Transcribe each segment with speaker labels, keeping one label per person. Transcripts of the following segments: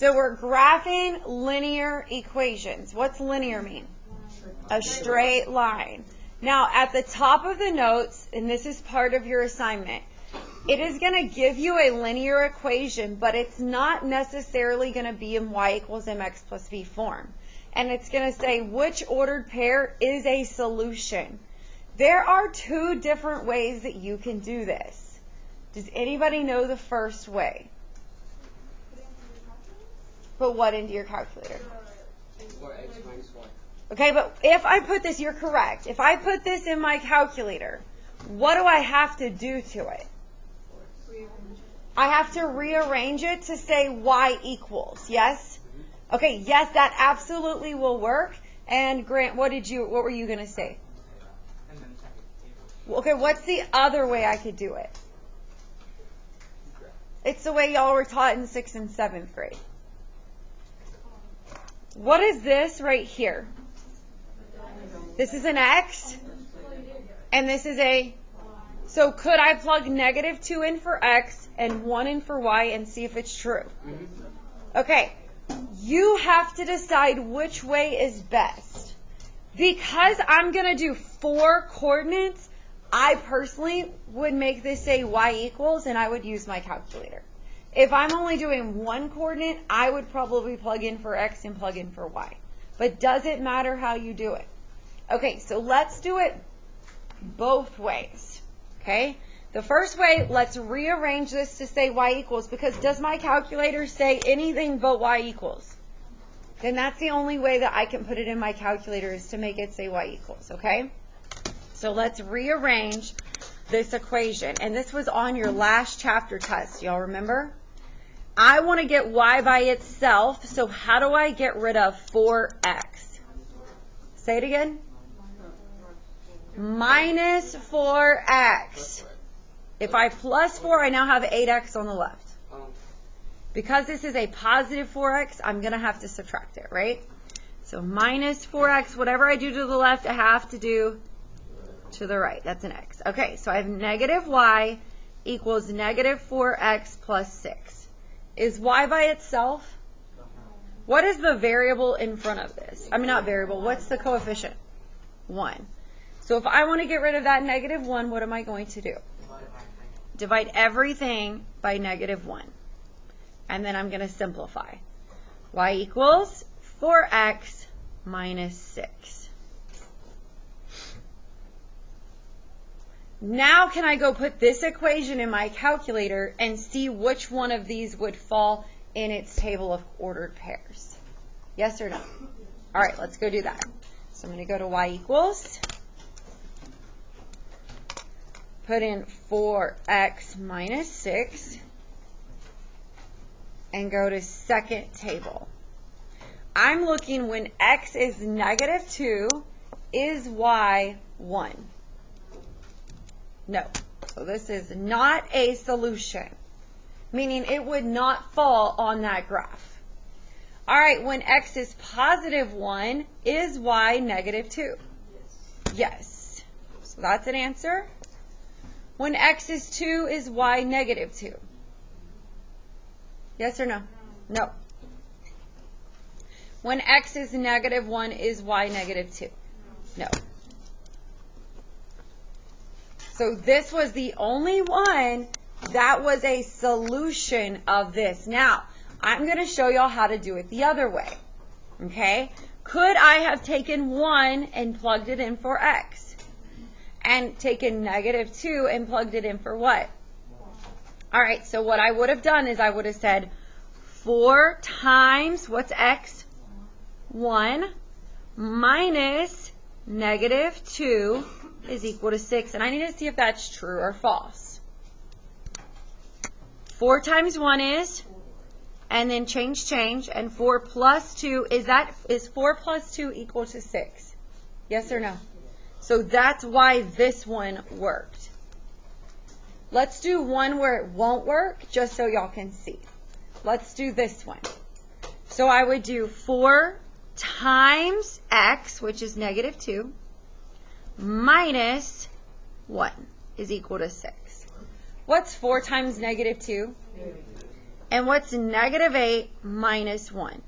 Speaker 1: So we're graphing linear equations. What's linear mean? A straight line. Now, at the top of the notes, and this is part of your assignment, it is going to give you a linear equation, but it's not necessarily going to be in y equals mx plus b form. And it's going to say which ordered pair is a solution. There are two different ways that you can do this. Does anybody know the first way? Put what into your calculator?
Speaker 2: 4x minus 1.
Speaker 1: Okay, but if I put this, you're correct. If I put this in my calculator, what do I have to do to it? I have to rearrange it to say y equals, yes? Okay, yes, that absolutely will work. And Grant, what were you going to say? Okay, what's the other way I could do it? It's the way y'all were taught in 6th and 7th grade. What is this right here? This is an x, and this is a... So could I plug -2 in for x and 1 in for y and see if it's true? Okay, you have to decide which way is best. Because I'm going to do 4 coordinates, I personally would make this say y equals, and I would use my calculator. If I'm only doing 1 coordinate, I would probably plug in for x and plug in for y. But does it matter how you do it? Okay, so let's do it both ways. Okay? The first way, let's rearrange this to say y equals, because does my calculator say anything but y equals? Then that's the only way that I can put it in my calculator, is to make it say y equals, okay? So let's rearrange this equation. And this was on your last chapter test, y'all remember? I want to get y by itself, so how do I get rid of 4x? Say it again. Minus 4x. If I plus 4, I now have 8x on the left. Because this is a positive 4x, I'm going to have to subtract it, right? So minus 4x, whatever I do to the left, I have to do to the right. That's an x. Okay, so I have negative y equals negative 4x plus 6. Is y by itself? What is the variable in front of this? I mean, not variable. What's the coefficient? 1. So if I want to get rid of that negative 1, what am I going to do? Divide everything by negative 1. And then I'm going to simplify. Y equals 4x minus 6. Now can I go put this equation in my calculator and see which one of these would fall in its table of ordered pairs? Yes or no? All right, let's go do that. So I'm going to go to y equals. Put in 4x minus 6. And go to second table. I'm looking when x is negative 2, is y 1? No. So this is not a solution, meaning it would not fall on that graph. All right, when x is positive 1, is y negative 2? Yes. So that's an answer. When x is 2, is y negative 2? Yes or no? No. When x is negative 1, is y negative 2? No. So this was the only one that was a solution of this. Now, I'm going to show y'all how to do it the other way. Okay? Could I have taken 1 and plugged it in for x? And taken negative 2 and plugged it in for what? All right, so what I would have done is I would have said 4 times, what's x? 1 minus negative 2 is equal to 6. And I need to see if that's true or false. 4 times 1 is, and then change, and 4 plus 2, is 4 plus 2 equal to 6? Yes or no? So that's why this one worked. Let's do one where it won't work, just so y'all can see. Let's do this one. So I would do 4 times x, which is negative 2, minus 1 is equal to 6. What's 4 times negative 2? And what's negative 8 minus 1?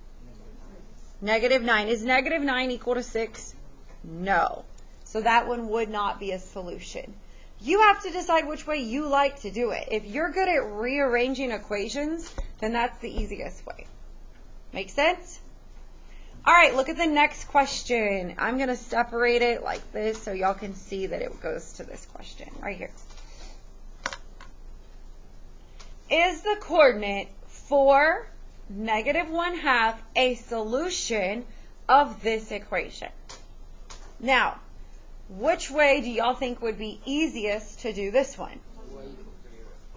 Speaker 1: Negative 9. Is negative 9 equal to 6? No. So that one would not be a solution. You have to decide which way you like to do it. If you're good at rearranging equations, then that's the easiest way. Make sense? All right, look at the next question. I'm going to separate it like this so y'all can see that it goes to this question right here. Is the coordinate 4, negative 1/2 a solution of this equation? Now, which way do y'all think would be easiest to do this one?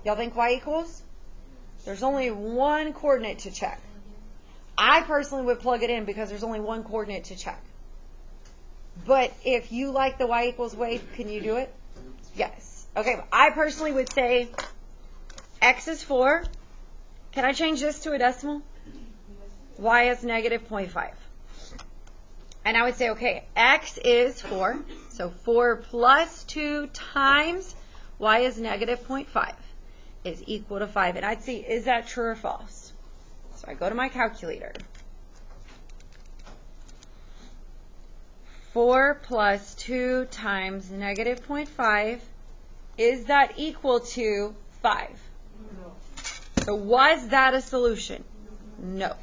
Speaker 1: Y'all think y equals? There's only one coordinate to check. I personally would plug it in because there's only one coordinate to check. But if you like the y equals way, can you do it? Yes. Okay, I personally would say x is 4. Can I change this to a decimal? Y is negative 0.5. And I would say, okay, x is 4. So 4 plus 2 times y is negative 0.5 is equal to 5. And I'd see, is that true or false? So I go to my calculator. 4 plus 2 times negative 0.5, is that equal to 5? No. So was that a solution? No.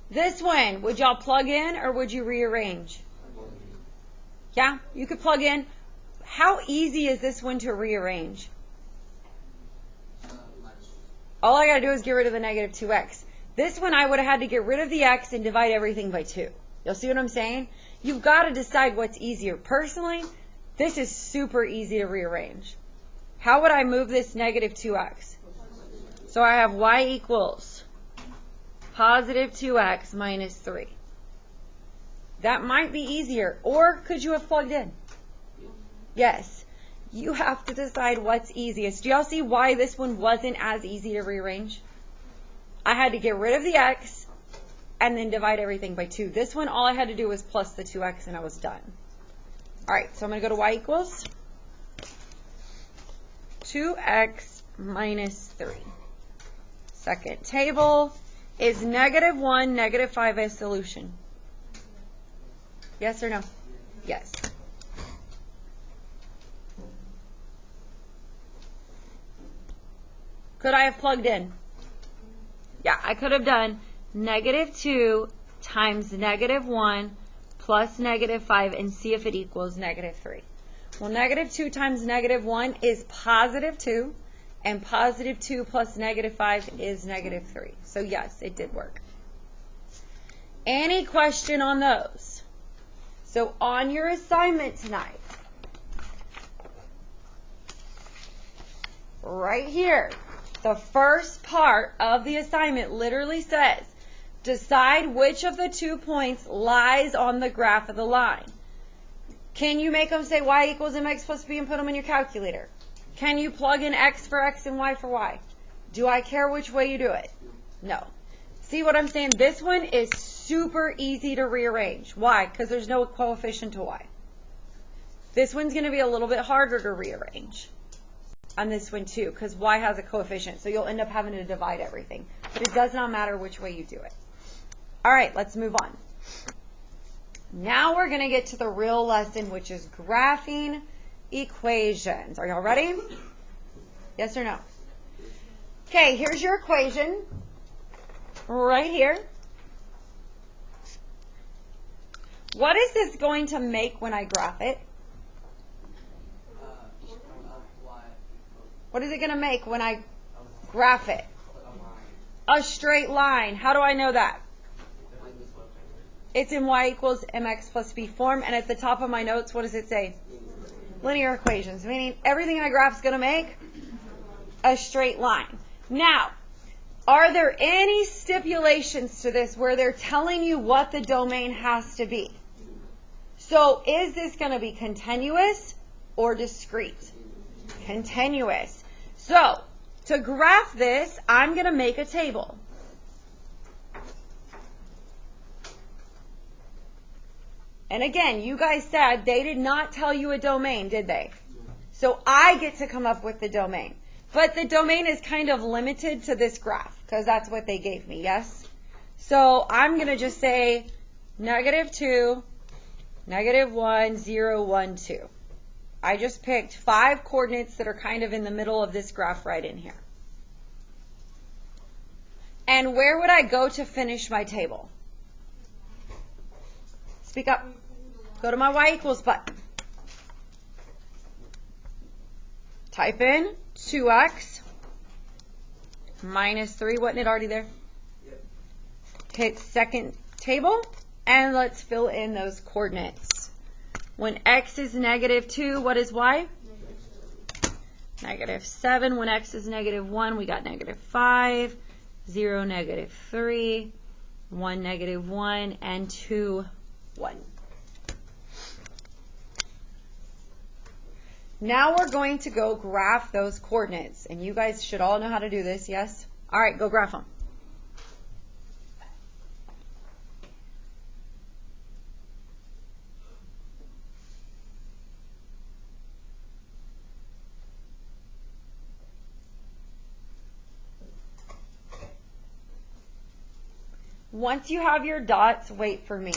Speaker 1: This one, would y'all plug in or would you rearrange? Yeah, you could plug in. How easy is this one to rearrange? All I got to do is get rid of the negative 2x. This one I would have had to get rid of the x and divide everything by 2. You'll see what I'm saying? You've got to decide what's easier. Personally, this is super easy to rearrange. How would I move this negative 2x? So I have y equals positive 2x minus 3. That might be easier. Or could you have plugged in? Yes. You have to decide what's easiest. Do y'all see why this one wasn't as easy to rearrange? I had to get rid of the x and then divide everything by 2. This one, all I had to do was plus the 2x and I was done. All right, so I'm going to go to y equals 2x minus 3. Second table, is negative 1, negative 5 a solution? Yes or no? Yes. Could I have plugged in? Yeah, I could have done negative 2 times negative 1 plus negative 5 and see if it equals negative 3. Well, negative 2 times negative 1 is positive 2, and positive 2 plus negative 5 is negative 3. So yes, it did work. Any question on those? So on your assignment tonight, right here, the first part of the assignment literally says, decide which of the 2 points lies on the graph of the line. Can you make them say y equals mx plus b and put them in your calculator? Can you plug in x for x and y for y? Do I care which way you do it? No. See what I'm saying? This one is super easy to rearrange. Why? Because there's no coefficient to y. This one's going to be a little bit harder to rearrange on this one too, because y has a coefficient, so you'll end up having to divide everything. But it does not matter which way you do it. All right, let's move on. Now we're going to get to the real lesson, which is graphing equations. Are y'all ready? Yes or no? Okay, here's your equation right here. What is this going to make when I graph it? What is it going to make when I graph it? A straight line. How do I know that? It's in y equals mx plus b form, and at the top of my notes, what does it say? Linear equations, meaning everything I graph is going to make a straight line. Now, are there any stipulations to this where they're telling you what the domain has to be? So is this going to be continuous or discrete? Continuous. So to graph this, I'm going to make a table. And again, you guys said they did not tell you a domain, did they? So I get to come up with the domain. But the domain is kind of limited to this graph because that's what they gave me, yes? So I'm going to just say -2, -1, 0, 1, 2. I just picked 5 coordinates that are kind of in the middle of this graph right in here. And where would I go to finish my table? Speak up. Go to my y equals button. Type in 2x minus 3. Wasn't it already there? Yep. Hit second table, and let's fill in those coordinates. When x is -2, what is y? -7. When x is -1, we got -5, 0, -3, 1, -1, and 2, 1. Now we're going to go graph those coordinates. And you guys should all know how to do this, yes? All right, go graph them. Once you have your dots, wait for me.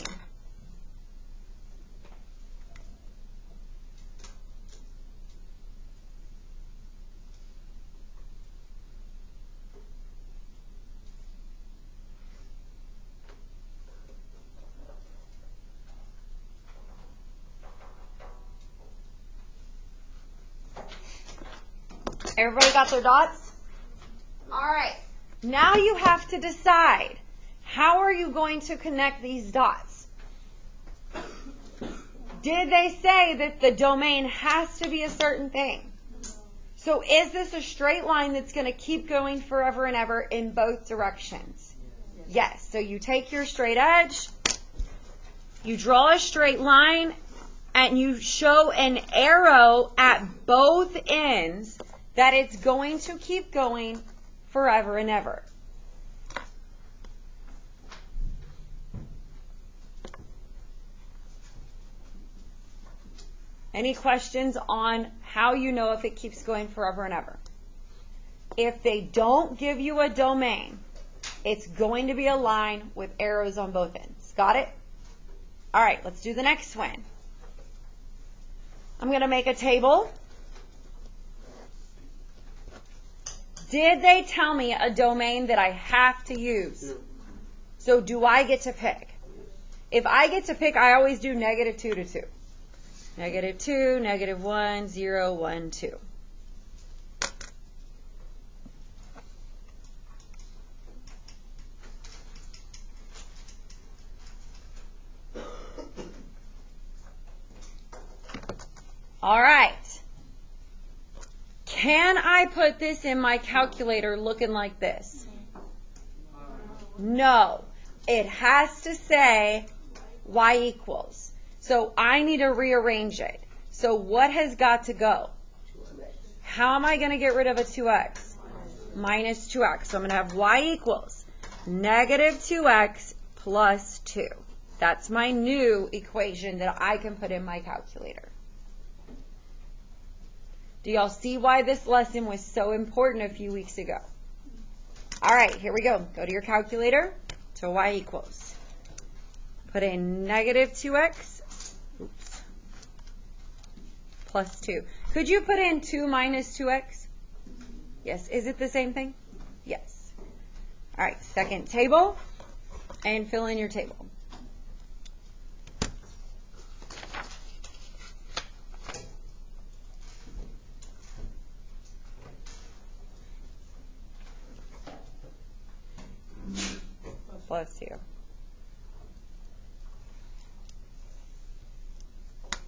Speaker 1: Everybody got their dots? All right. Now you have to decide, how are you going to connect these dots? Did they say that the domain has to be a certain thing? So is this a straight line that's going to keep going forever and ever in both directions? Yes. So you take your straight edge, you draw a straight line, and you show an arrow at both ends that it's going to keep going forever and ever. Any questions on how you know if it keeps going forever and ever? If they don't give you a domain, it's going to be a line with arrows on both ends. Got it? All right, let's do the next one. I'm going to make a table. Did they tell me a domain that I have to use? No. So do I get to pick? If I get to pick, I always do -2 to 2. -2, -1, 0, 1, 2. All right. Can I put this in my calculator looking like this? No. It has to say y equals. So I need to rearrange it. So what has got to go? How am I going to get rid of a 2x? Minus 2x. So I'm going to have y equals -2x plus 2. That's my new equation that I can put in my calculator. Do y'all see why this lesson was so important a few weeks ago? All right, here we go. Go to your calculator to y equals. Put in -2x plus 2. Could you put in 2 minus 2x? Yes. Is it the same thing? Yes. All right, second table, and fill in your table. Plus 2.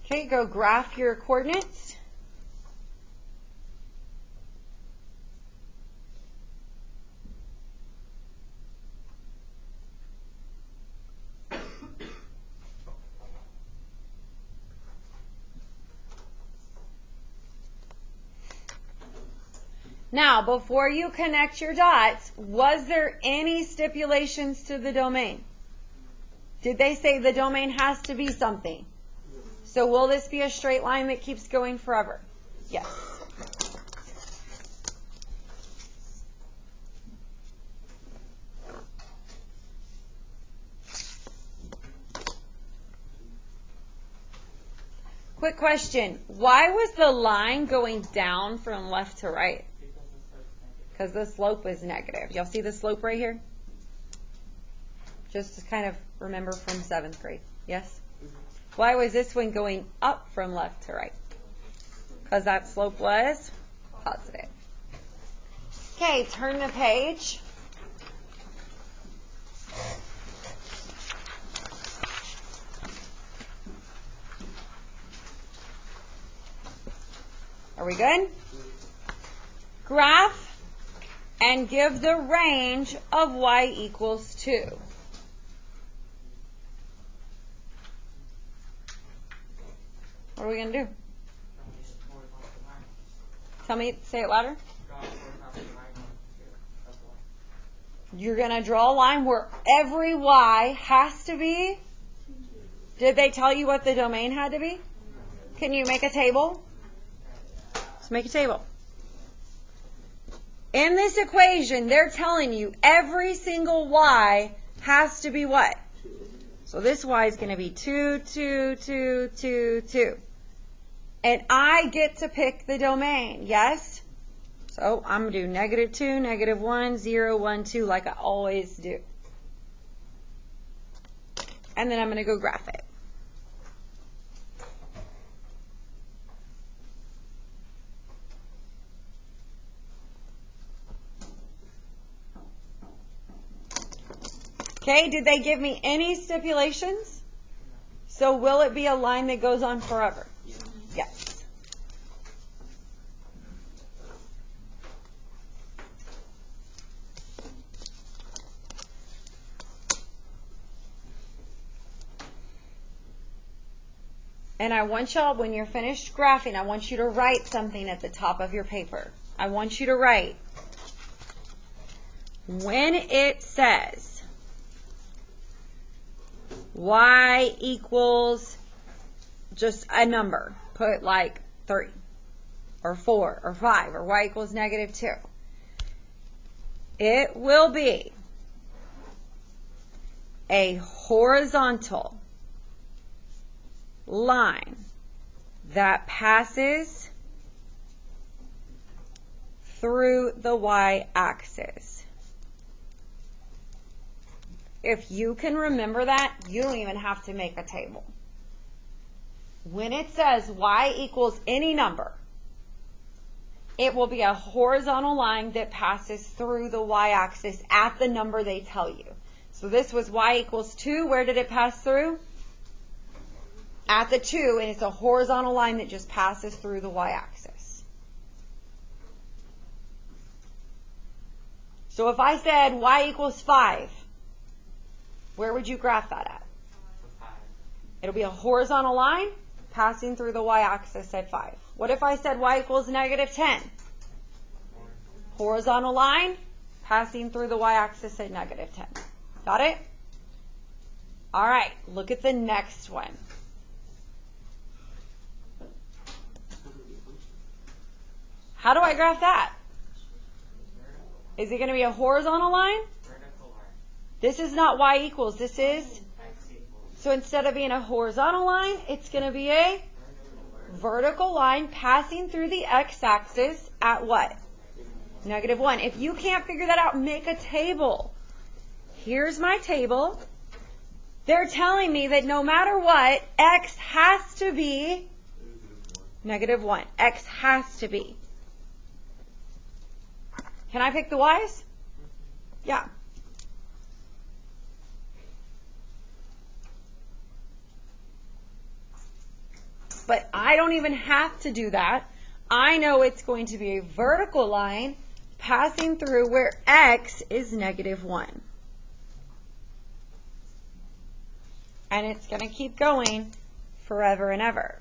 Speaker 1: Okay, go graph your coordinates. Now, before you connect your dots, was there any stipulations to the domain? Did they say the domain has to be something? So will this be a straight line that keeps going forever? Yes. Quick question. Why was the line going down from left to right? Because the slope was negative. Y'all see the slope right here? Just to kind of remember from 7th grade. Yes? Why was this one going up from left to right? Because that slope was positive. Okay, turn the page. Are we good? Graph and give the range of y equals 2. What are we going to do? Tell me, say it louder. You're going to draw a line where every y has to be. Did they tell you what the domain had to be? Can you make a table? Let's make a table. In this equation, they're telling you every single y has to be what? So this y is going to be 2, 2, 2, 2, 2. And I get to pick the domain, yes? So I'm going to do -2, -1, 0, 1, 2 like I always do. And then I'm going to go graph it. Okay, did they give me any stipulations? So will it be a line that goes on forever? Yes. And I want y'all, when you're finished graphing, I want you to write something at the top of your paper. I want you to write, when it says y equals just a number, put like 3 or 4 or 5 or y equals -2. It will be a horizontal line that passes through the y-axis. If you can remember that, you don't even have to make a table. When it says y equals any number, it will be a horizontal line that passes through the y-axis at the number they tell you. So this was y equals 2. Where did it pass through? At the 2, and it's a horizontal line that just passes through the y-axis. So if I said y equals 5, where would you graph that at? It'll be a horizontal line passing through the y-axis at 5. What if I said y equals -10? Horizontal line passing through the y-axis at -10. Got it? All right, look at the next one. How do I graph that? Is it going to be a horizontal line? This is not y equals. This is, so instead of being a horizontal line, it's going to be a vertical line passing through the x-axis at what? -1. If you can't figure that out, make a table. Here's my table. They're telling me that no matter what, x has to be -1. X has to be. Can I pick the y's? Yeah. But I don't even have to do that. I know it's going to be a vertical line passing through where x is -1. And it's going to keep going forever and ever.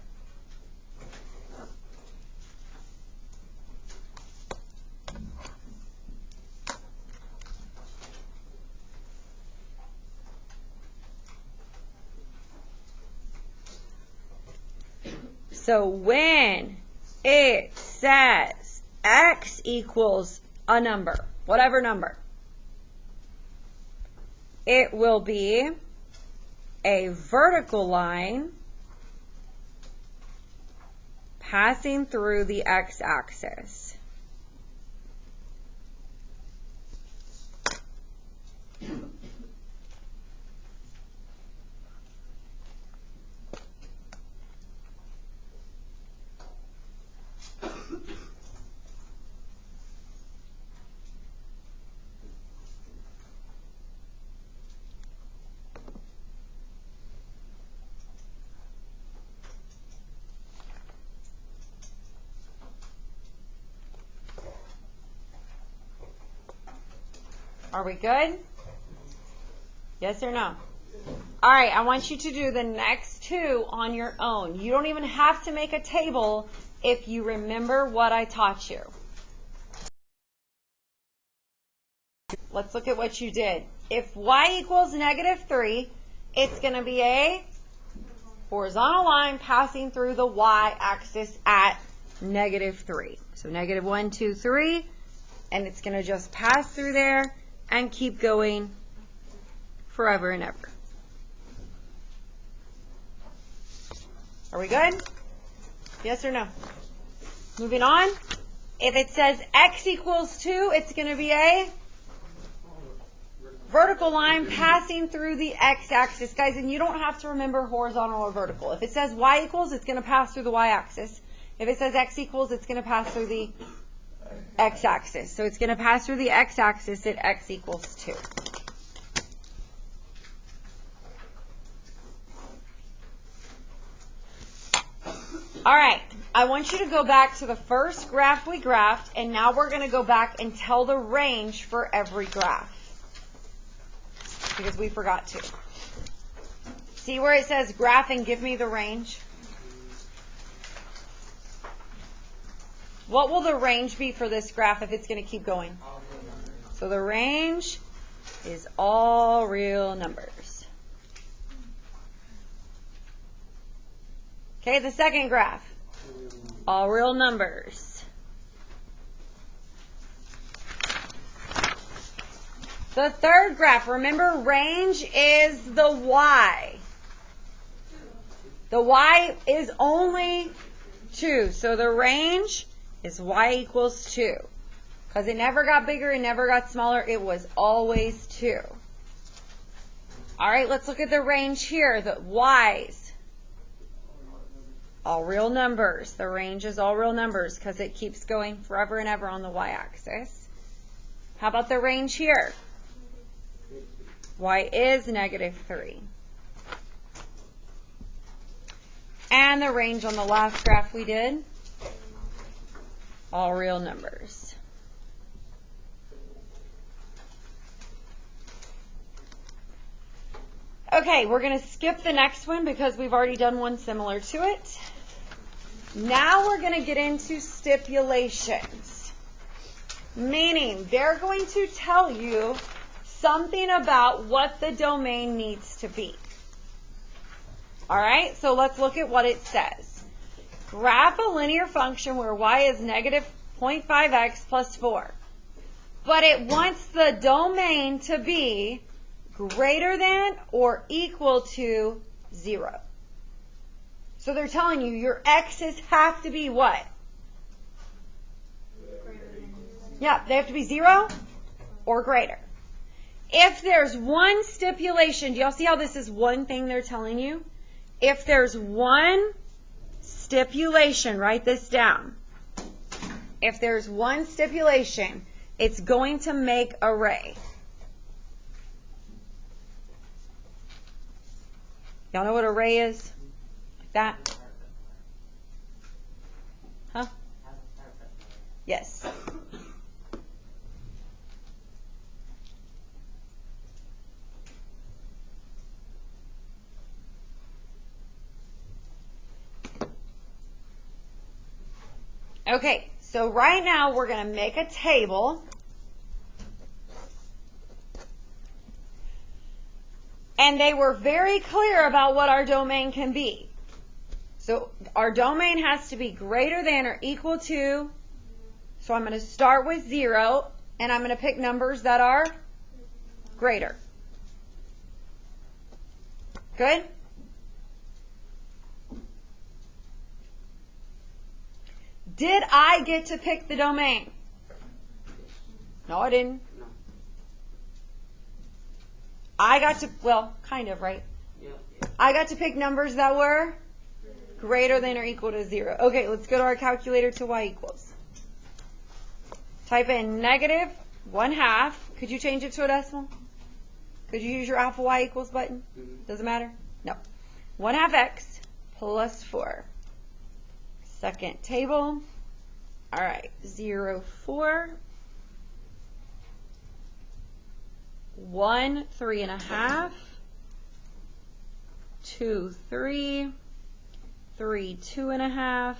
Speaker 1: So when it says x equals a number, whatever number, it will be a vertical line passing through the x-axis. Are we good? Yes or no? All right, I want you to do the next two on your own. You don't even have to make a table if you remember what I taught you. Let's look at what you did. If y equals -3, it's going to be a horizontal line passing through the y-axis at -3. So -1, 2, 3, and it's going to just pass through there and keep going forever and ever. Are we good? Yes or no? Moving on. If it says x equals 2, it's going to be a vertical line passing through the x-axis. Guys, and you don't have to remember horizontal or vertical. If it says y equals, it's going to pass through the y-axis. If it says x equals, it's going to pass through the x-axis. So it's going to pass through the x-axis at x equals 2. All right, I want you to go back to the first graph we graphed, and now we're going to go back and tell the range for every graph, because we forgot to. See where it says graph and give me the range? What will the range be for this graph if it's going to keep going? So the range is all real numbers. Okay, the second graph, all real numbers. The third graph, remember, range is the y. The y is only 2, so the range is y equals 2. Because it never got bigger, it never got smaller, it was always 2. All right, let's look at the range here, the y's. All real numbers. The range is all real numbers because it keeps going forever and ever on the y-axis. How about the range here? Y is -3. And the range on the last graph we did? All real numbers. Okay, we're going to skip the next one because we've already done one similar to it. Now we're going to get into stipulations, meaning they're going to tell you something about what the domain needs to be. All right, so let's look at what it says. Graph a linear function where y is -0.5x plus 4. But it wants the domain to be greater than or equal to 0. So they're telling you your x's have to be what? Yeah, they have to be 0 or greater. If there's one stipulation, do y'all see how this is one thing they're telling you? If there's one stipulation, write this down. If there's one stipulation, it's going to make array. Y'all know what array is? Like that? Huh? Yes. Okay, so right now we're going to make a table. And they were very clear about what our domain can be. So our domain has to be greater than or equal to, so I'm going to start with 0, and I'm going to pick numbers that are greater. Good? Did I get to pick the domain? No, I didn't.
Speaker 2: No.
Speaker 1: I got to, well, kind of, right?
Speaker 2: Yeah.
Speaker 1: I got to pick numbers that were greater than or equal to 0. Okay, let's go to our calculator to y equals. Type in -1/2. Could you change it to a decimal? Could you use your alpha y equals button? Doesn't matter? No. 1/2 x plus 4. Second table. All right, 0, 4. 1, 3.5. 2, 3. 3, 2.5.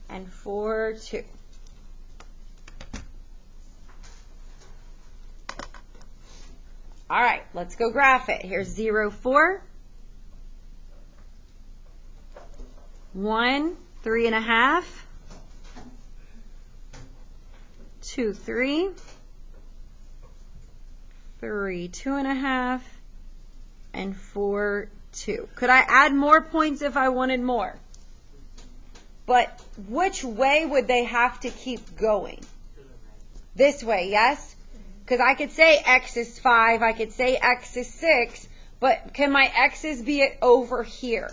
Speaker 1: And 4, 2. All right, let's go graph it. Here's 0, 4. 1, 3.5. 2, 3. 3, 2.5. And 4, 2. Could I add more points if I wanted more? But which way would they have to keep going? This way, yes? Because I could say x is 5, I could say x is 6, but can my x's be over here?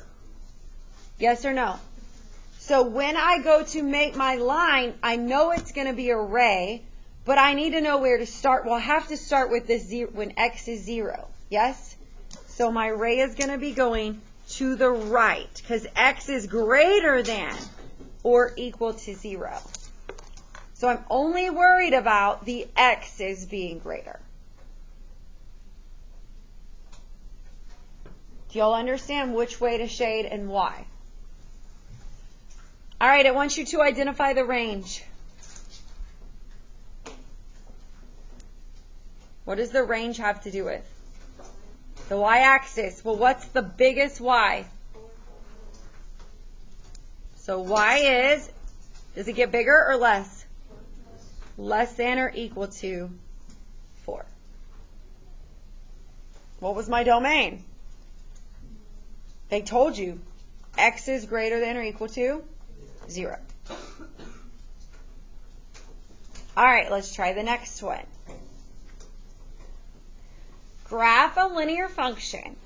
Speaker 1: Yes or no? So when I go to make my line, I know it's going to be a ray, but I need to know where to start. Well, I have to start with this 0 when x is 0. Yes? So my ray is going to be going to the right because x is greater than or equal to 0. So I'm only worried about the x's being greater. Do y'all understand which way to shade and why? All right, I want you to identify the range. What does the range have to do with? The y-axis. Well, what's the biggest y? So y is, does it get bigger or less? Less than or equal to 4. What was my domain? They told you x is greater than or equal to 0. All right, let's try the next one. Graph a linear function,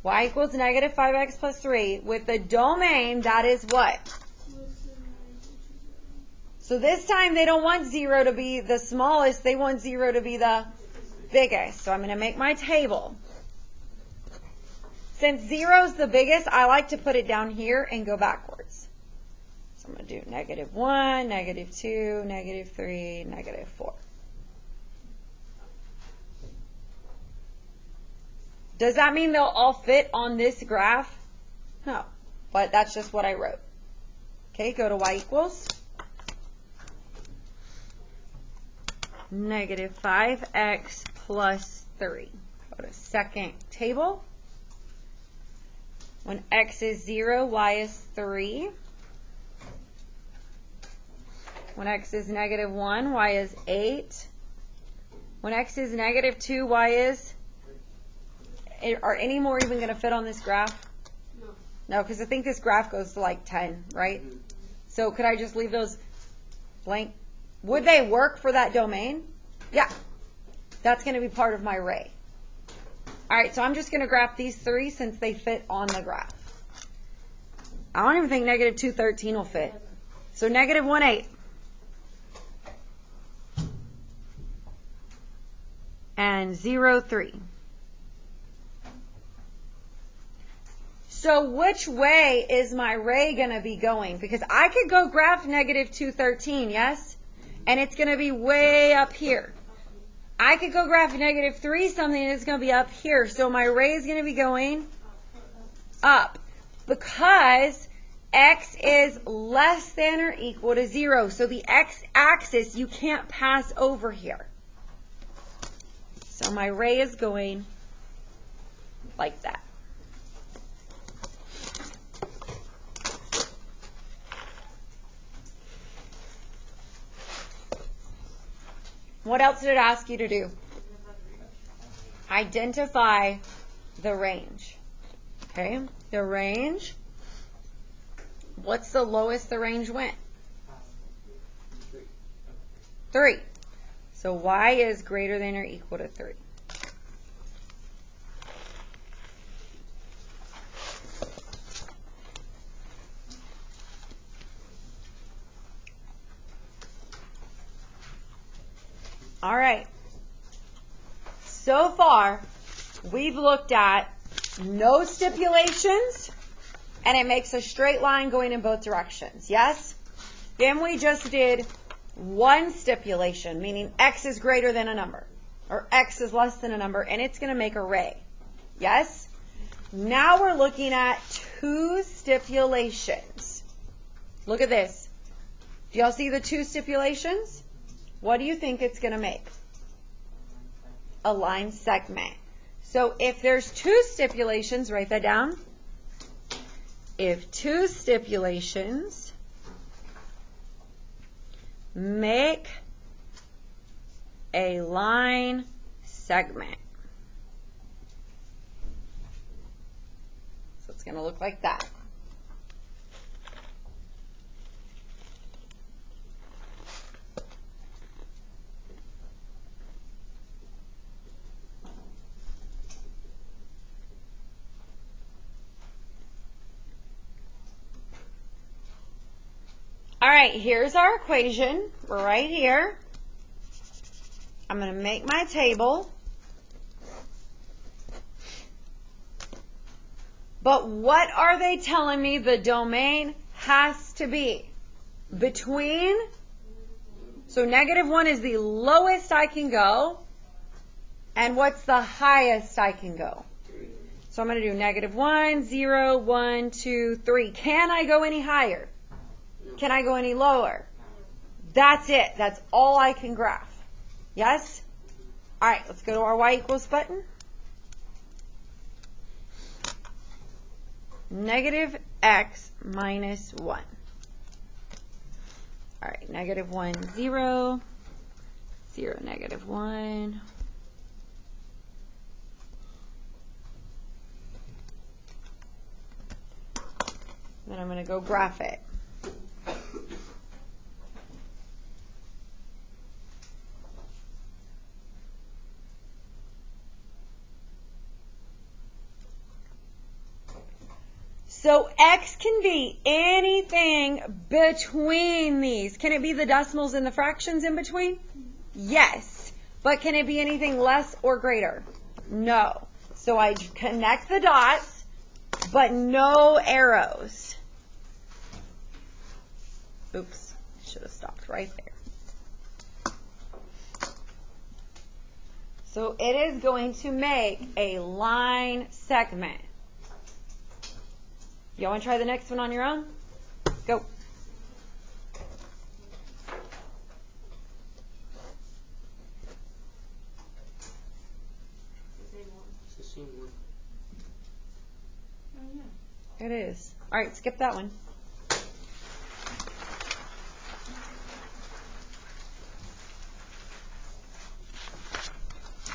Speaker 1: y equals -5x plus 3, with the domain that is what? So this time they don't want 0 to be the smallest, they want 0 to be the biggest. So I'm going to make my table. Since 0 is the biggest, I like to put it down here and go backwards. So I'm going to do -1, -2, -3, -4. Does that mean they'll all fit on this graph? No, but that's just what I wrote. Okay, go to y equals -5x plus 3. Go to second table. When x is 0, y is 3. When x is -1, y is 8. When x is -2, y is... Are any more even going to fit on this graph? No. No, because I think this graph goes to like 10, right? So could I just leave those blank? Would they work for that domain? Yeah. That's going to be part of my array. All right, so I'm just going to graph these 3 since they fit on the graph. I don't even think -2, 13 will fit. So -1, 8. And 0, 3. So which way is my ray going to be going? Because I could go graph -2, 13, yes? And it's going to be way up here. I could go graph -3 something and it's going to be up here. So my ray is going to be going up because x is less than or equal to 0. So the x-axis you can't pass over here. So my ray is going like that. What else did it ask you to do? Identify the range. Okay, the range. What's the lowest the range went? 3. So y is greater than or equal to 3. All right. So far, we've looked at no stipulations, and it makes a straight line going in both directions. Yes? Then we just did one stipulation, meaning x is greater than a number, or x is less than a number, and it's going to make a ray. Yes? Now we're looking at 2 stipulations. Look at this. Do y'all see the 2 stipulations? What do you think it's going to make? A line segment. So if there's 2 stipulations, write that down. If 2 stipulations make a line segment. So it's going to look like that. All right, here's our equation. We're right here. I'm going to make my table. But what are they telling me the domain has to be? Between, so -1 is the lowest I can go. And what's the highest I can go? So I'm going to do -1, 0, 1, 2, 3. Can I go any higher? Can I go any lower? That's it. That's all I can graph. Yes? All right, let's go to our y equals button. -x minus 1. All right, -1, 0, 0, -1. Then I'm going to go graph it. So x can be anything between these. Can it be the decimals and the fractions in between? Yes. But can it be anything less or greater? No. So I connect the dots, but no arrows. Oops, should have stopped right there. So it is going to make a line segment. Y'all want to try the next one on your own? Go.
Speaker 2: It's the same one.
Speaker 1: It is. All right, skip that one.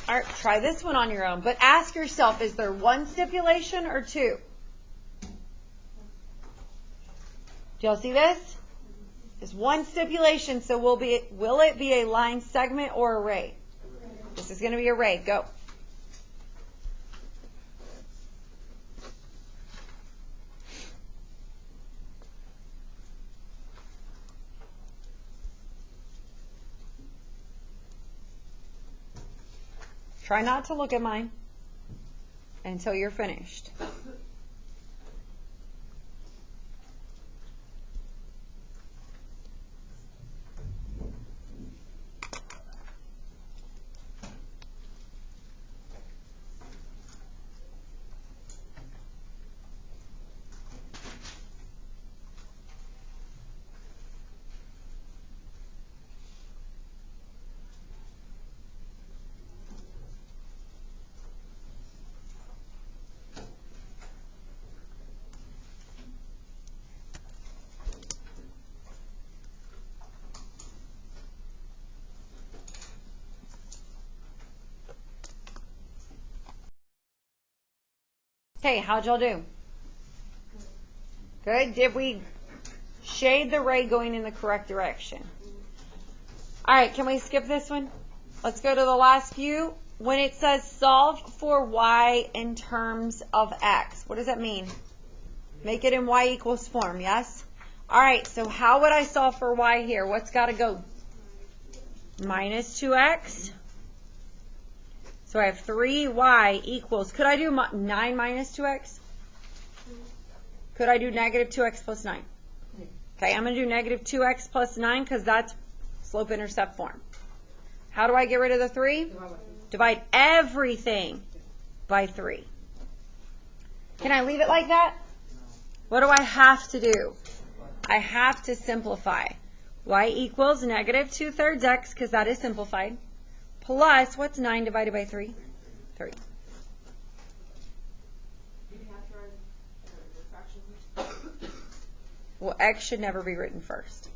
Speaker 1: All right, try this one on your own. But ask yourself, is there 1 stipulation or 2? Do y'all see this? There's 1 stipulation, so will it be a line segment or array? This is going to be array. Go. Try not to look at mine until you're finished. Okay, how'd y'all do? Good. Did we shade the ray going in the correct direction? All right, can we skip this one? Let's go to the last few. When it says solve for y in terms of x, what does that mean? Make it in y equals form, yes? All right, so how would I solve for y here? What's got to go? Minus 2x. So I have 3y equals, could I do 9 minus 2x? Could I do negative 2x plus 9? Okay, I'm going to do negative 2x plus 9 because that's slope-intercept form. How do I get rid of the 3? Divide everything by 3. Can I leave it like that? What do I have to do? I have to simplify. Y equals negative 2/3 x, because that is simplified, plus, what's 9 divided by 3? 3. Well, x should never be written first.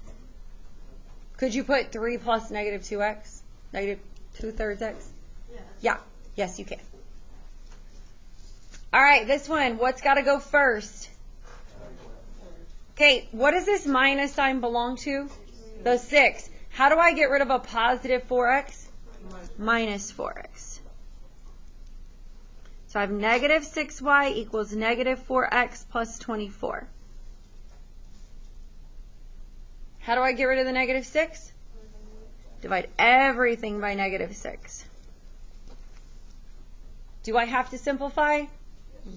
Speaker 1: Could you put 3 plus negative 2x? Negative 2/3 x? Yeah. Yes, you can. All right, this one, what's got to go first? Okay, what does this minus sign belong to? The 6. How do I get rid of a positive 4x? Minus 4x. So I have negative 6y equals negative 4x plus 24. How do I get rid of the negative 6? Divide everything by negative 6. Do I have to simplify?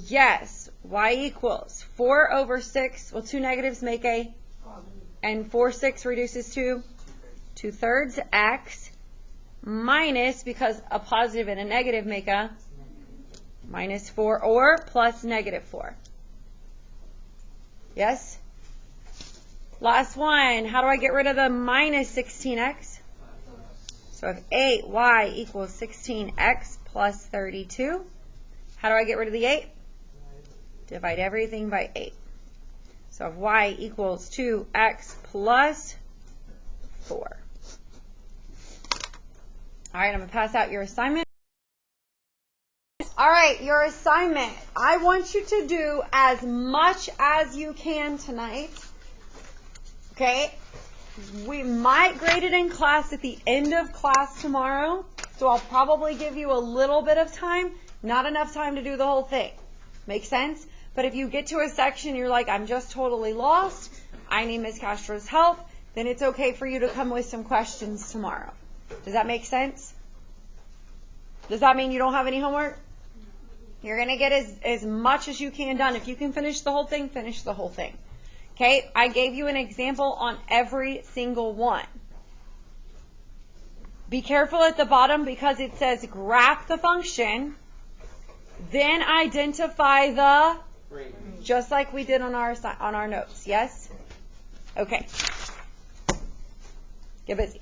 Speaker 1: Yes. Y equals 4 over 6. Well, 2 negatives make a, and 4 6 reduces to 2/3 x minus, because a positive and a negative make a minus 4, or plus negative 4. Yes? Last one. How do I get rid of the minus 16x? So I have 8y equals 16x plus 32. How do I get rid of the 8? Divide everything by 8. So if y equals 2x plus 4. All right, I'm going to pass out your assignment. All right, your assignment. I want you to do as much as you can tonight. Okay? We might grade it in class at the end of class tomorrow, so I'll probably give you a little bit of time, not enough time to do the whole thing. Make sense? But if you get to a section you're like, I'm just totally lost, I need Ms. Castro's help, then it's okay for you to come with some questions tomorrow. Does that make sense? Does that mean you don't have any homework? You're going to get as much as you can done. If you can finish the whole thing, finish the whole thing. Okay, I gave you an example on every single one. Be careful at the bottom because it says graph the function, then identify the, just like we did on our notes, yes? Okay. Get busy.